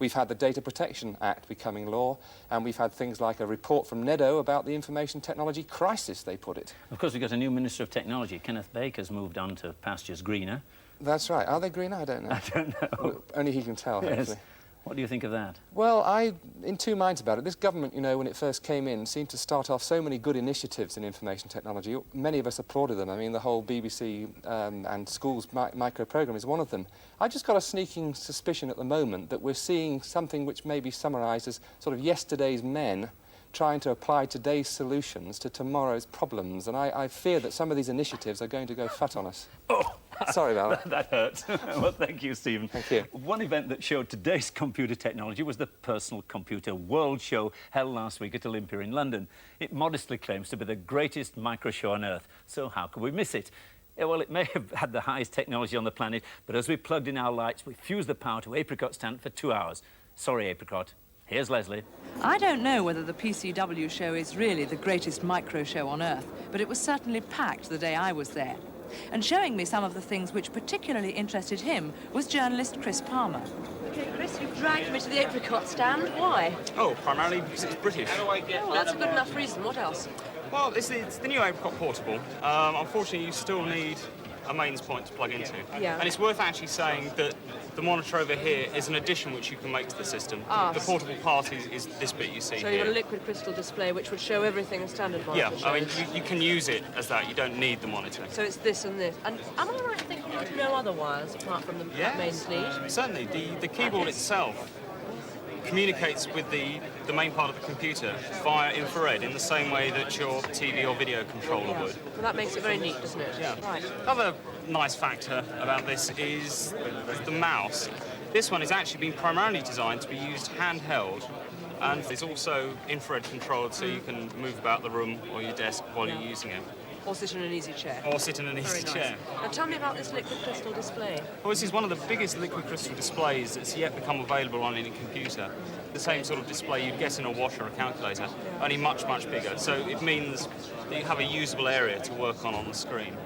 [SPEAKER 17] We've had the Data Protection Act becoming law, and we've had things like a report from NEDO about the information technology crisis, they put it.
[SPEAKER 1] Of course, we've got a new Minister of Technology. Kenneth Baker's moved on to pastures greener.
[SPEAKER 17] That's right. Are they greener? I don't know.
[SPEAKER 1] I don't know.
[SPEAKER 17] Well, only he can tell,
[SPEAKER 1] Yes.
[SPEAKER 17] actually.
[SPEAKER 1] What do you think of that?
[SPEAKER 17] Well, I'm in two minds about it. This government, you know, when it first came in, seemed to start off so many good initiatives in information technology. Many of us applauded them. I mean, the whole BBC and schools micro programme is one of them. I just got a sneaking suspicion at the moment that we're seeing something which may be summarised as sort of yesterday's men trying to apply today's solutions to tomorrow's problems, and I fear that some of these initiatives are going to go fut on us.
[SPEAKER 1] Oh!
[SPEAKER 17] Sorry about
[SPEAKER 1] that. That hurt. Well, thank you, Stephen.
[SPEAKER 17] Thank you.
[SPEAKER 1] One event that showed today's computer technology was the Personal Computer World Show held last week at Olympia in London. It modestly claims to be the greatest micro show on Earth, so how could we miss it? Yeah, well, it may have had the highest technology on the planet, but as we plugged in our lights, we fused the power to Apricot stand for 2 hours. Sorry, Apricot. Here's Leslie.
[SPEAKER 2] I don't know whether the PCW show is really the greatest micro show on Earth, but it was certainly packed the day I was there. And showing me some of the things which particularly interested him was journalist Chris Palmer. OK, Chris, you've dragged me to the Apricot stand. Why?
[SPEAKER 18] Oh, primarily because it's British. How do I get
[SPEAKER 2] that's a good enough reason. What else?
[SPEAKER 18] Well, it's the new Apricot Portable. Unfortunately, you still need a mains point to plug into.
[SPEAKER 2] Yeah.
[SPEAKER 18] And it's worth actually saying that the monitor over here is an addition which you can make to the system.
[SPEAKER 2] Ah.
[SPEAKER 18] The portable part is this bit you see
[SPEAKER 2] So
[SPEAKER 18] here.
[SPEAKER 2] you've got a liquid crystal display which would show everything a standard monitor
[SPEAKER 18] Yeah, I mean,
[SPEAKER 2] shows.
[SPEAKER 18] you can use it as that. You don't need the monitor.
[SPEAKER 2] So it's this and this. And am I right in thinking there's no other wires apart from the mains lead?
[SPEAKER 18] Certainly. The keyboard itself communicates with the main part of the computer via infrared in the same way that your TV or video controller would.
[SPEAKER 2] Well, that makes it very neat, doesn't it?
[SPEAKER 18] Yeah.
[SPEAKER 2] Right.
[SPEAKER 18] Another nice factor about this is the mouse. This one has actually been primarily designed to be used handheld, and it's also infrared controlled, so you can move about the room or your desk while you're using it.
[SPEAKER 2] Or sit in an easy chair.
[SPEAKER 18] Or sit in an easy chair.
[SPEAKER 2] Now tell me about this liquid crystal display.
[SPEAKER 18] Well, this is one of the biggest liquid crystal displays that's yet become available on any computer. The same sort of display you'd get in a watch or a calculator, only much, much bigger. So it means that you have a usable area to work on the screen.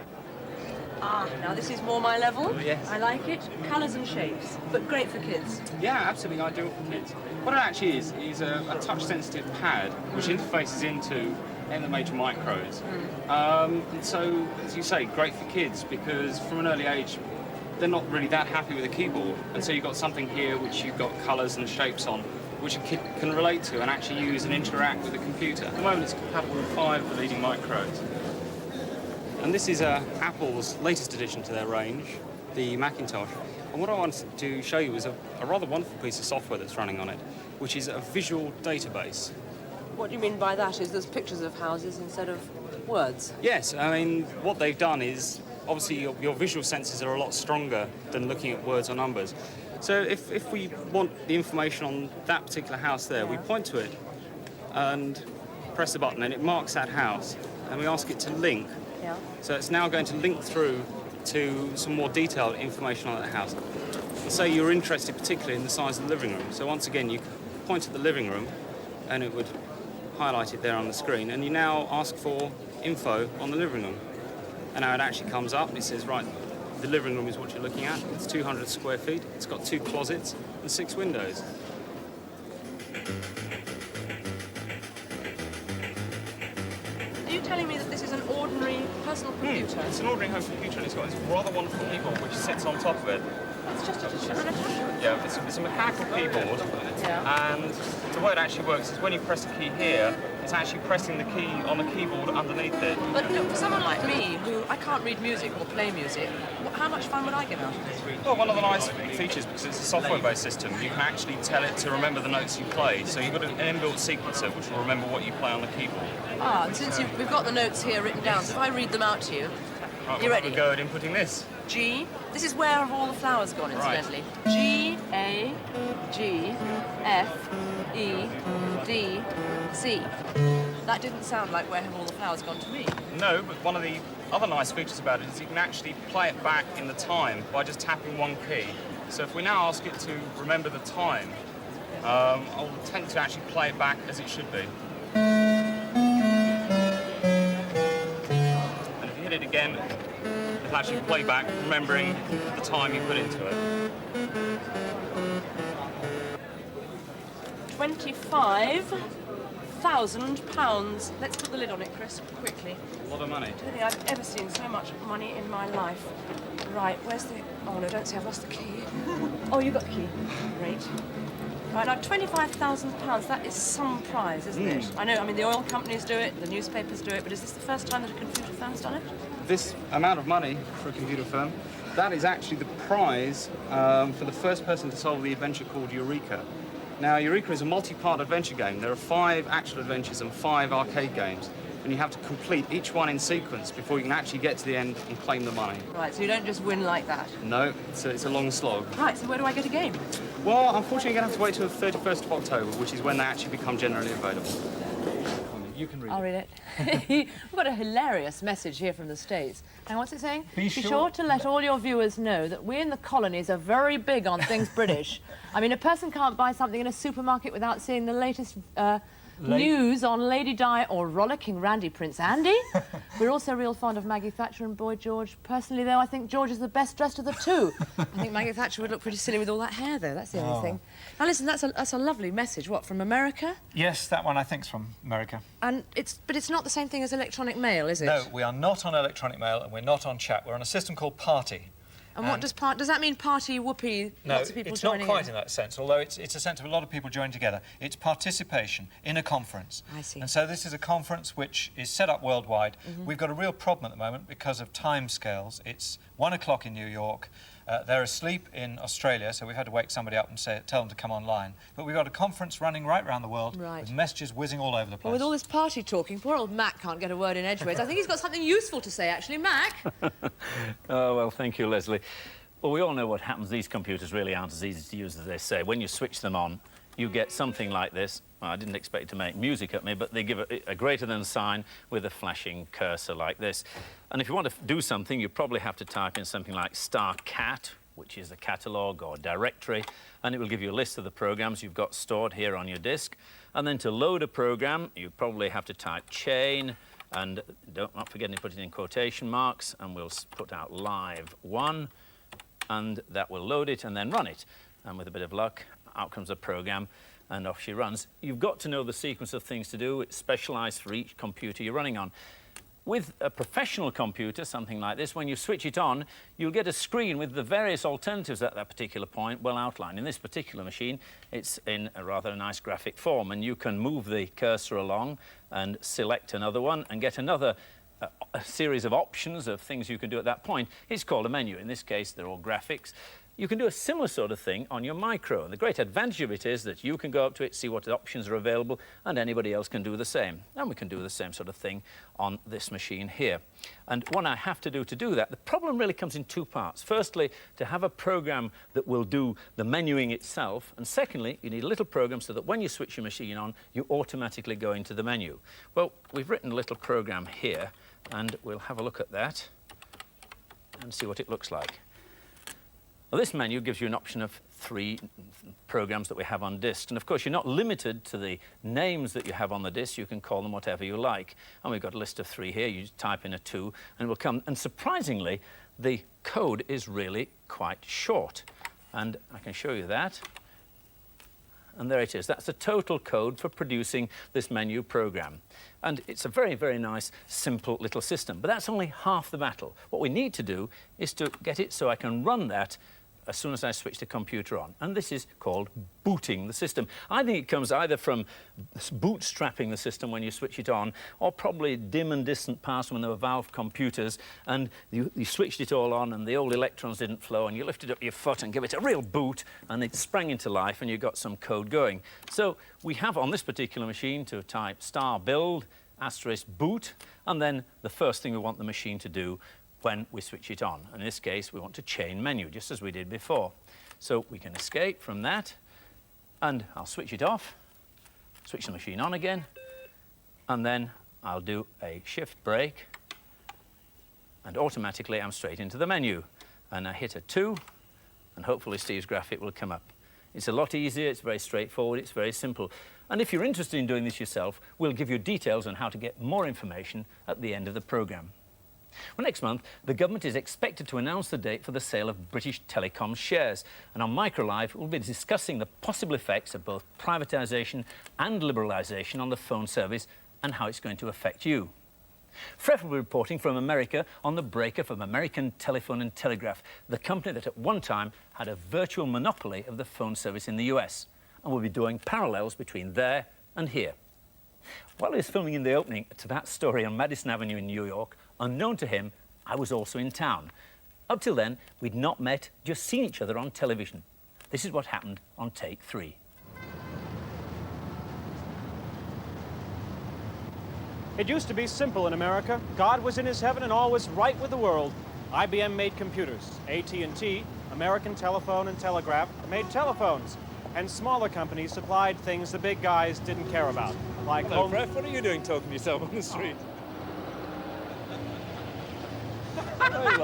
[SPEAKER 2] Ah, now this is more my level.
[SPEAKER 18] Yes.
[SPEAKER 2] I like it. Colours and shapes, but great for kids.
[SPEAKER 18] Yeah, absolutely ideal for kids. What it actually is a touch-sensitive pad which interfaces into the major micros. And so, as you say, great for kids because from an early age they're not really that happy with a keyboard, and so you've got something here which you've got colours and shapes on which a kid can relate to and actually use and interact with the computer. At the moment it's compatible with 5 of the leading micros. And this is Apple's latest addition to their range, the Macintosh. And what I wanted to show you is a rather wonderful piece of software that's running on it, which is a visual database.
[SPEAKER 2] What do you mean by that? Is there's pictures of houses instead of words?
[SPEAKER 18] Yes, I mean, what they've done is, obviously your visual senses are a lot stronger than looking at words or numbers. So if we want the information on that particular house there, we point to it and press the button and it marks that house, and we ask it to link.
[SPEAKER 2] Yeah.
[SPEAKER 18] So it's now going to link through to some more detailed information on that house. Say you're interested particularly in the size of the living room. So once again, you point at the living room and it would highlight it there on the screen, and you now ask for info on the living room. And now it actually comes up and it says, right, the living room is what you're looking at. It's 200 square feet. It's got 2 closets and 6 windows.
[SPEAKER 2] Are you telling me that this is an ordinary personal computer?
[SPEAKER 18] It's an ordinary home computer and it's got this rather wonderful keyboard which sits on top of it.
[SPEAKER 2] It's just an attachment.
[SPEAKER 18] Yeah, it's a mechanical keyboard, and the way it actually works is when you press a key here, it's actually pressing the key on the keyboard underneath it.
[SPEAKER 2] But look, for someone like me, who I can't read music or play music, how much fun would I get out of this?
[SPEAKER 18] Well, one of the nice features, because it's a software-based system, you can actually tell it to remember the notes you play. So you've got an inbuilt sequencer which will remember what you play on the keyboard.
[SPEAKER 2] Ah, and since we've got the notes here written down, so if I read them out to you,
[SPEAKER 18] Right,
[SPEAKER 2] you
[SPEAKER 18] we'll
[SPEAKER 2] ready?
[SPEAKER 18] have a go at inputting this.
[SPEAKER 2] G. This is where have all the flowers gone, incidentally. G, A, G, F, E, D, C. That didn't sound like where have all the flowers gone to me.
[SPEAKER 18] No, but one of the other nice features about it is you can actually play it back in the time by just tapping one key. So if we now ask it to remember the time, I'll tend to actually play it back as it should be. And if you hit it again, it'll actually play back, remembering the time you put into it.
[SPEAKER 2] £25,000. Let's put the lid on it, Chris, quickly.
[SPEAKER 18] A lot of money.
[SPEAKER 2] I don't think I've ever seen so much money in my life. Right, where's the... Oh, no, don't say I've lost the key. Oh, you got the key. Great. Right, now, £25,000, that is some prize, isn't it? I know, I mean, the oil companies do it, the newspapers do it, but is this the first time that a computer firm's done it?
[SPEAKER 18] This amount of money for a computer firm, that is actually the prize for the first person to solve the adventure called Eureka. Now, Eureka is a multi-part adventure game. There are 5 actual adventures and 5 arcade games, and you have to complete each one in sequence before you can actually get to the end and claim the money.
[SPEAKER 2] Right, so you don't just win like that.
[SPEAKER 18] No, it's a long slog.
[SPEAKER 2] Right, so where do I get a game?
[SPEAKER 18] Well, unfortunately, you're going to have to wait till the 31st of October, which is when they actually become generally available.
[SPEAKER 9] You can read
[SPEAKER 2] I'll read it. We've got a hilarious message here from the States. And what's it saying?
[SPEAKER 9] Be
[SPEAKER 2] sure to let all your viewers know that we in the colonies are very big on things British. I mean, a person can't buy something in a supermarket without seeing the latest news on Lady Di or rollicking Randy Prince Andy. We're also real fond of Maggie Thatcher and Boy George. Personally, though, I think George is the best dressed of the two. I think Maggie Thatcher would look pretty silly with all that hair, though. That's the only thing. Now, listen, that's a lovely message. What, from America?
[SPEAKER 9] Yes, that one I think's from America.
[SPEAKER 2] And but it's not the same thing as electronic mail, is it?
[SPEAKER 9] No, we are not on electronic mail and we're not on chat. We're on a system called Party.
[SPEAKER 2] And what does that mean? Party, whoopee,
[SPEAKER 9] no,
[SPEAKER 2] lots of people
[SPEAKER 9] it's
[SPEAKER 2] joining
[SPEAKER 9] not quite in that sense, although it's a sense of a lot of people joining together. It's participation in a conference.
[SPEAKER 2] I see.
[SPEAKER 9] And so this is a conference which is set up worldwide. We've got a real problem at the moment because of time scales. It's 1 o'clock in New York. They're asleep in Australia, so we've had to wake somebody up and tell them to come online. But we've got a conference running right around the world with messages whizzing all over the place.
[SPEAKER 2] Well, with all this party talking, poor old Mac can't get a word in edgeways. I think he's got something useful to say, actually. Mac?
[SPEAKER 1] Oh, well, thank you, Leslie. Well, we all know what happens. These computers really aren't as easy to use as they say. When you switch them on, you get something like this. Well, I didn't expect it to make music at me, but they give a greater than sign with a flashing cursor like this. And if you want to do something, you probably have to type in something like *cat, which is a catalogue or directory, and it will give you a list of the programs you've got stored here on your disk. And then to load a program, you probably have to type chain, and not forgetting to put it in quotation marks, and we'll put out live 1, and that will load it and then run it. And with a bit of luck, out comes a program, and off she runs. You've got to know the sequence of things to do. It's specialised for each computer you're running on. With a professional computer, something like this, when you switch it on, you'll get a screen with the various alternatives at that particular point well outlined. In this particular machine, it's in a rather nice graphic form, and you can move the cursor along and select another one and get another a series of options of things you can do at that point. It's called a menu. In this case, they're all graphics. You can do a similar sort of thing on your micro. And the great advantage of it is that you can go up to it, see what options are available, and anybody else can do the same. And we can do the same sort of thing on this machine here. And what I have to do that, the problem really comes in two parts. Firstly, to have a program that will do the menuing itself. And secondly, you need a little program so that when you switch your machine on, you automatically go into the menu. Well, we've written a little program here, and we'll have a look at that and see what it looks like. Well, this menu gives you an option of 3 programs that we have on disk. And of course, you're not limited to the names that you have on the disk. You can call them whatever you like. And we've got a list of 3 here. You just type in a 2 and it will come. And surprisingly, the code is really quite short. And I can show you that. And there it is. That's the total code for producing this menu program. And it's a very, very nice, simple little system. But that's only half the battle. What we need to do is to get it so I can run that as soon as I switch the computer on. And this is called booting the system. I think it comes either from bootstrapping the system when you switch it on, or probably dim and distant past when there were valve computers and you switched it all on and the old electrons didn't flow and you lifted up your foot and give it a real boot and it sprang into life and you got some code going. So we have on this particular machine to type *build* *boot, and then the first thing we want the machine to do when we switch it on. And in this case, we want to chain menu, just as we did before. So we can escape from that, and I'll switch it off, switch the machine on again, and then I'll do a shift break, and automatically I'm straight into the menu. And I hit a 2, and hopefully Steve's graphic will come up. It's a lot easier, it's very straightforward, it's very simple. And if you're interested in doing this yourself, we'll give you details on how to get more information at the end of the programme. Well, next month, the government is expected to announce the date for the sale of British Telecom shares. And on MicroLive, we'll be discussing the possible effects of both privatisation and liberalisation on the phone service and how it's going to affect you. Fred will be reporting from America on the breakup of American Telephone and Telegraph, the company that at one time had a virtual monopoly of the phone service in the US. And we'll be doing parallels between there and here. While he was filming in the opening to that story on Madison Avenue in New York, unknown to him, I was also in town. Up till then, we'd not met, just seen each other on television. This is what happened on take 3.
[SPEAKER 5] It used to be simple in America. God was in his heaven and all was right with the world. IBM made computers. AT&T, American Telephone and Telegraph, made telephones. And smaller companies supplied things the big guys didn't care about. Like
[SPEAKER 19] Hello, Fred. What are you doing talking to yourself on the street? Hey,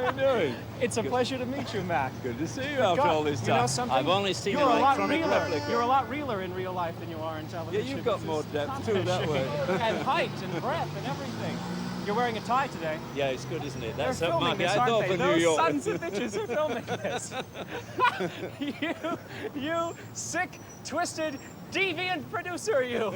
[SPEAKER 19] How you doing? It's a pleasure to meet you, Mac.
[SPEAKER 1] Good to see you after all this time.
[SPEAKER 19] You know something?
[SPEAKER 1] I've only seen
[SPEAKER 19] You're
[SPEAKER 1] an
[SPEAKER 19] a lot
[SPEAKER 1] electronic
[SPEAKER 19] realer.
[SPEAKER 1] replica.
[SPEAKER 19] You're a lot realer in real life than you are in television.
[SPEAKER 1] Yeah, you've got
[SPEAKER 19] This
[SPEAKER 1] more
[SPEAKER 19] is
[SPEAKER 1] depth too that way.
[SPEAKER 19] and height and breadth and everything. You're wearing a tie today.
[SPEAKER 1] Yeah, it's good, isn't it?
[SPEAKER 19] They're
[SPEAKER 1] That's
[SPEAKER 19] filming this,
[SPEAKER 1] I
[SPEAKER 19] aren't
[SPEAKER 1] thought
[SPEAKER 19] they?
[SPEAKER 1] for New
[SPEAKER 19] Those
[SPEAKER 1] York.
[SPEAKER 19] sons of bitches are filming this. you sick, twisted, deviant producer, you.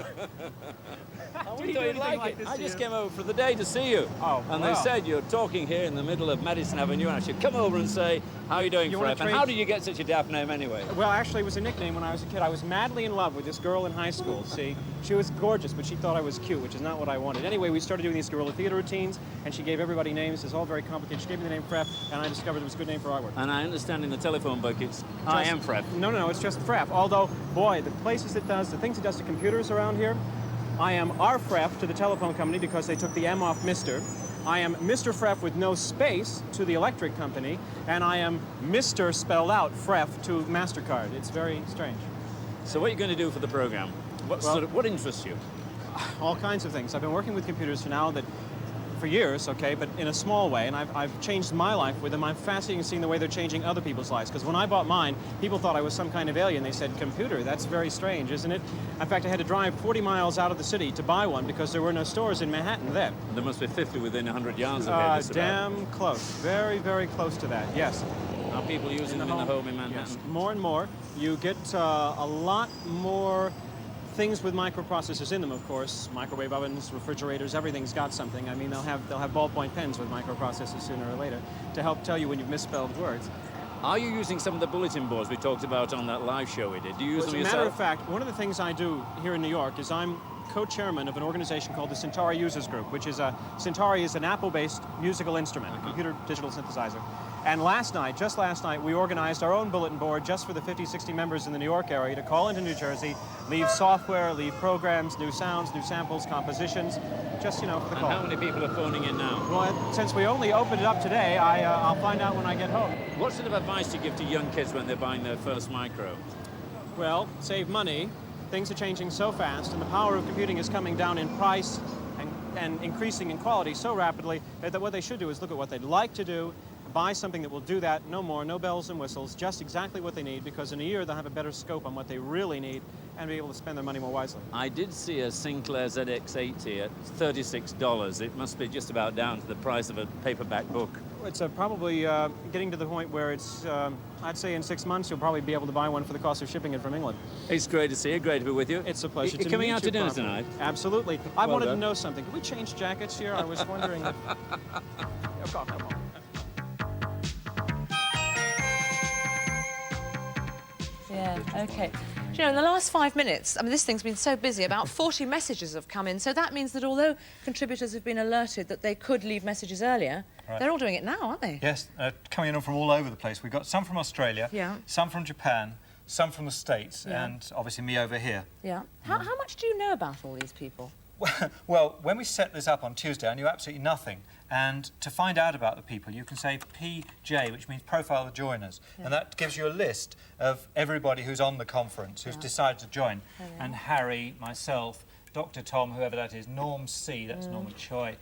[SPEAKER 1] We thought you'd like it. I just came over for the day to see you.
[SPEAKER 19] Oh,
[SPEAKER 1] and
[SPEAKER 19] well.
[SPEAKER 1] they said you're talking here in the middle of Madison Avenue, and I should come over and say, how are you doing, Frep? And how did you get such a daft name anyway?
[SPEAKER 19] Well, actually, it was a nickname when I was a kid. I was madly in love with this girl in high school, see? She was gorgeous, but she thought I was cute, which is not what I wanted. Anyway, we started doing these guerrilla theater routines, and she gave everybody names. It's all very complicated. She gave me the name Frep, and I discovered it was a good name for artwork.
[SPEAKER 1] And I understand in the telephone book it's I am Frep.
[SPEAKER 19] No, it's just Frep. Although, boy, the things it does to computers around here, I am our Frep to the telephone company because they took the M off Mr. I am Mr. Frep with no space to the electric company, and I am Mr. spelled out Frep to MasterCard. It's very strange.
[SPEAKER 1] So what are you going to do for the program? What interests you?
[SPEAKER 19] All kinds of things. I've been working with computers for years, okay, but in a small way, and I've changed my life with them. I'm fascinated in seeing the way they're changing other people's lives, because when I bought mine, people thought I was some kind of alien. They said, computer, that's very strange, isn't it? In fact, I had to drive 40 miles out of the city to buy one because there were no stores in Manhattan then.
[SPEAKER 1] There must be 50 within 100 yards of here, just about.
[SPEAKER 19] Damn close. Very, very close to that, yes.
[SPEAKER 1] Are people using them in the home in Manhattan?
[SPEAKER 19] Yes, more and more. You get a lot more things with microprocessors in them, of course. Microwave ovens, refrigerators, everything's got something. I mean, they'll have ballpoint pens with microprocessors sooner or later to help tell you when you've misspelled words.
[SPEAKER 1] Are you using some of the bulletin boards we talked about on that live show we did? Do you use them yourself?
[SPEAKER 19] As a matter of fact, one of the things I do here in New York is I'm co-chairman of an organization called the Centauri Users Group, which is Centauri is an Apple-based musical instrument, a computer digital synthesizer. And just last night, we organized our own bulletin board just for the 50, 60 members in the New York area to call into New Jersey, leave software, leave programs, new sounds, new samples, compositions, just, for the call.
[SPEAKER 1] And how many people are phoning in now?
[SPEAKER 19] Well, since we only opened it up today, I'll find out when I get home.
[SPEAKER 1] What sort of advice do you give to young kids when they're buying their first micro?
[SPEAKER 19] Well, save money. Things are changing so fast, and the power of computing is coming down in price and increasing in quality so rapidly that what they should do is look at what they'd like to do, buy something that will do that, no more, no bells and whistles, just exactly what they need, because in a year they'll have a better scope on what they really need and be able to spend their money more wisely.
[SPEAKER 1] I did see a Sinclair ZX80 at $36. It must be just about down to the price of a paperback book.
[SPEAKER 19] It's probably getting to the point where it's, I'd say in 6 months you'll probably be able to buy one for the cost of shipping it from England.
[SPEAKER 1] It's great to see you, great to be with you.
[SPEAKER 19] It's a pleasure
[SPEAKER 1] You're coming out to dinner tonight?
[SPEAKER 19] Absolutely. I wanted to
[SPEAKER 1] done.
[SPEAKER 19] know something. Can we change jackets here? I was wondering if...
[SPEAKER 2] Yeah, okay. Do you know, in the last 5 minutes, I mean, this thing's been so busy, about 40 messages have come in, so that means that although contributors have been alerted that they could leave messages earlier,
[SPEAKER 9] Right.
[SPEAKER 2] they're all doing it now, aren't they?
[SPEAKER 9] Yes, coming in from all over the place. We've got some from Australia, some from Japan, some from the States, and obviously me over here.
[SPEAKER 2] Yeah. How much do you know about all these people?
[SPEAKER 9] Well, when we set this up on Tuesday, I knew absolutely nothing. And to find out about the people, you can say PJ, which means Profile the Joiners. And that gives you a list of everybody who's on the conference, who's decided to join. And Harry, myself, Dr. Tom, whoever that is, Norm C, that's Norman Choi,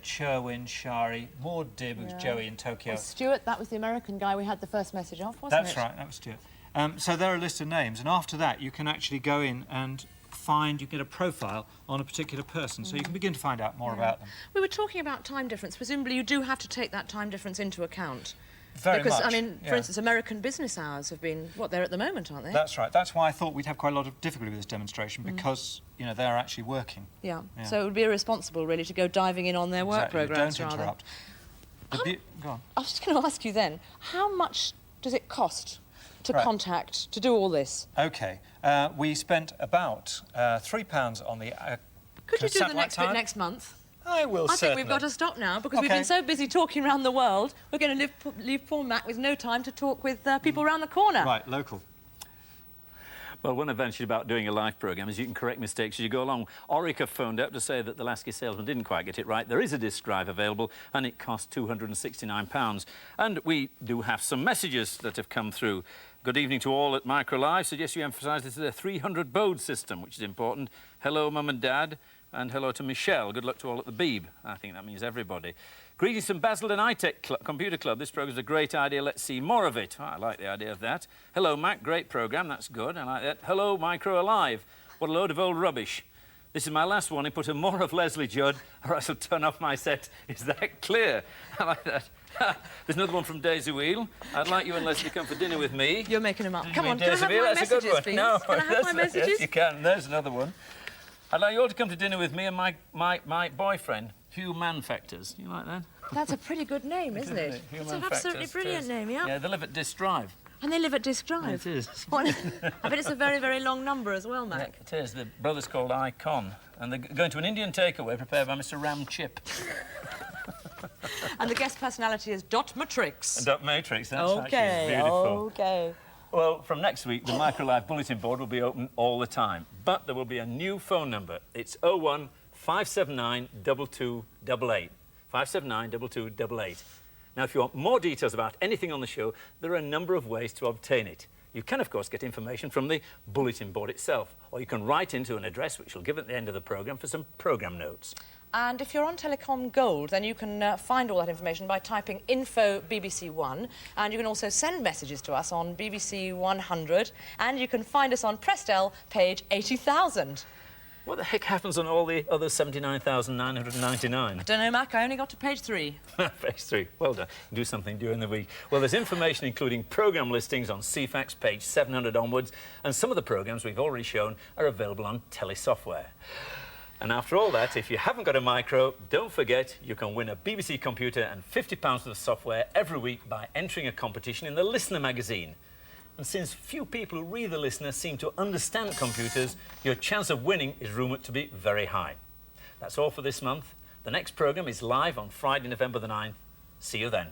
[SPEAKER 9] Cherwin, Shari, Maud Dibb, who's Joey in Tokyo.
[SPEAKER 2] Well, Stuart, that was the American guy we had the first message off, wasn't it?
[SPEAKER 9] That's right, that was Stuart. So there are a list of names, and after that you can actually go in and you get a profile on a particular person, so you can begin to find out more about them.
[SPEAKER 2] We were talking about time difference. Presumably you do have to take that time difference into account.
[SPEAKER 9] Very
[SPEAKER 2] because,
[SPEAKER 9] much,
[SPEAKER 2] I mean, for instance, American business hours have been what they're at the moment, aren't they?
[SPEAKER 9] That's right. That's why I thought we'd have quite a lot of difficulty with this demonstration, because, they're actually working.
[SPEAKER 2] Yeah. So it would be irresponsible, really, to go diving in on their work programmes,
[SPEAKER 9] Don't interrupt. Go on.
[SPEAKER 2] I was just going to ask you then, how much does it cost to contact, to do all this?
[SPEAKER 9] OK. We spent about £3 on the
[SPEAKER 2] Could you do the next bit next month?
[SPEAKER 9] I will
[SPEAKER 2] I think we've got to stop now, because we've been so busy talking around the world, we're going to leave poor Mac with no time to talk with people around the corner.
[SPEAKER 9] Right, local.
[SPEAKER 1] Well, one advantage about doing a live programme is you can correct mistakes as you go along. Orica phoned up to say that the Lasky salesman didn't quite get it right. There is a disc drive available, and it costs £269. And we do have some messages that have come through. Good evening to all at Micro Live. Suggest you emphasise this is a 300 baud system, which is important. Hello, Mum and Dad. And hello to Michelle. Good luck to all at the Beeb. I think that means everybody. Greetings from Basildon iTech Computer Club. This program's a great idea. Let's see more of it. Oh, I like the idea of that. Hello, Mac. Great program. That's good. I like that. Hello, Micro Alive. What a load of old rubbish. This is my last one. Put a more of Leslie Judd, or I shall turn off my set. Is that clear? I like that. There's another one from Daisy Wheel. I'd like you and Leslie to come for dinner with me.
[SPEAKER 2] You're making them up. Come on, can I
[SPEAKER 1] Daisy
[SPEAKER 2] have
[SPEAKER 1] Wheel?
[SPEAKER 2] my
[SPEAKER 1] That's a good
[SPEAKER 2] messages,
[SPEAKER 1] one.
[SPEAKER 2] please?
[SPEAKER 1] No,
[SPEAKER 2] Can I have my messages?
[SPEAKER 1] Yes, you can. There's another one. I'd like you all to come to dinner with me and my boyfriend, Hugh Manfactors. You like that?
[SPEAKER 2] That's a pretty good name, isn't it?
[SPEAKER 1] Hugh
[SPEAKER 2] It's an
[SPEAKER 1] Manfactors.
[SPEAKER 2] absolutely brilliant name, yeah.
[SPEAKER 1] Yeah, they live at Disk Drive.
[SPEAKER 2] And they live at Disk Drive.
[SPEAKER 1] It is.
[SPEAKER 2] What? I bet it's a very, very long number as well, Mac.
[SPEAKER 1] Yeah, it is. The brother's called Icon. And they're going to an Indian takeaway prepared by Mr. Ram Chip.
[SPEAKER 2] And the guest personality is Dot Matrix.
[SPEAKER 1] Dot Matrix, that's right.
[SPEAKER 2] Okay,
[SPEAKER 1] She's beautiful.
[SPEAKER 2] okay.
[SPEAKER 1] Well, from next week, the Microlife bulletin board will be open all the time. But there will be a new phone number. It's 01 579 2288. 579 2288. Now, if you want more details about anything on the show, there are a number of ways to obtain it. You can, of course, get information from the bulletin board itself, or you can write into an address which we'll give at the end of the programme for some programme notes.
[SPEAKER 2] And if you're on Telecom Gold, then you can find all that information by typing info BBC One, and you can also send messages to us on BBC 100, and you can find us on Prestel, page 80,000.
[SPEAKER 1] What the heck happens on all the other 79,999?
[SPEAKER 2] I don't know, Mac. I only got to page 3.
[SPEAKER 1] Page 3. Well done. Do something during the week. Well, there's information including programme listings on CFAX, page 700 onwards, and some of the programmes we've already shown are available on telesoftware. And after all that, if you haven't got a micro, don't forget you can win a BBC computer and £50 worth of software every week by entering a competition in the Listener magazine. And since few people who read the Listener seem to understand computers, your chance of winning is rumoured to be very high. That's all for this month. The next programme is live on Friday, November the 9th. See you then.